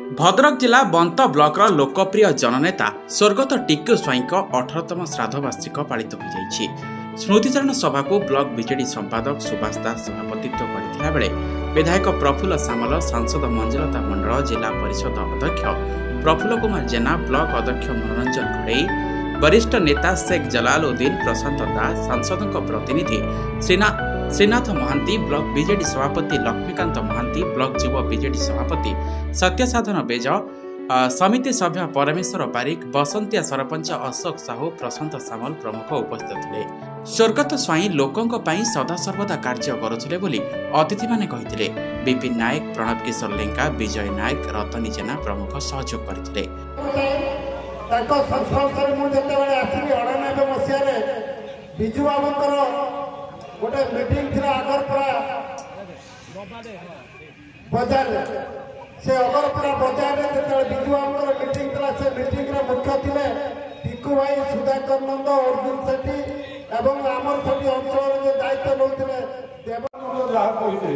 भद्रक जिला बंत ब्लॉक लोकप्रिय जननेता स्वर्गत टिक्कू स्वाई 18तम श्राद्धवार्षिक पालित हो जाइछि। स्मृतिचारण सभा को ब्लॉक बीजेडी संपादक सुभाष दास सभापतित्व करथिला बेले विधायक प्रफुल्ल सामल, सांसद मंजुलता मंडल, जिला परिषद अध्यक्ष प्रफुल्ल कुमार जेना, ब्लॉक अध्यक्ष मनोरंजन घड़ई, वरिष्ठ नेता शेख जलालुद्दीन, प्रशांत दास, सांसदों प्रतिनिधि श्रीनाथ महांती, ब्लॉक बीजेडी सभापति लक्ष्मीकांत महांती, ब्लॉक युव बीजेडी सभापति सत्यसाधन बेज, समिति सभ्य परमेश्वर बारिक, बसंतिया सरपंच अशोक साहू, प्रशांत सामल प्रमुख उपस्थित थे। स्वर्गत स्वाई लोकों सदासर्वदा कार्य करुले बोली अतिथि माने कहिथिले। विपिन नायक, प्रणव किशोर लेंका, विजय नायक, रतनी जेना प्रमुख सहयोग करथिले। बिजु बाबूर गोटे मीटिंग थी अगरपड़ा बजार से अगरपड़ा बजार जो बिजु बाबूर मीटिंग थी से मीटिंग मुख्य थे टिक्कू भाई, सुधाकर नंद, अर्जुन सेठी एवं आमर सेठी अंचल जो दायित्व नौते देवानंद जहाँ कहे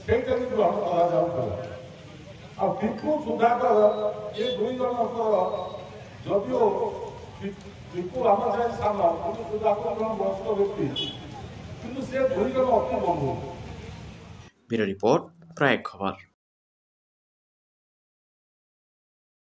से ग्रहण कर टिक्कू सुधाकर ये दुई जन जदिओ टिक्कू आम जाए सान सुधाकर बयस्क व्यक्ति किंतु से दुई जन अति बंधु। ब्यूरो रिपोर्ट, प्रयाग खबर।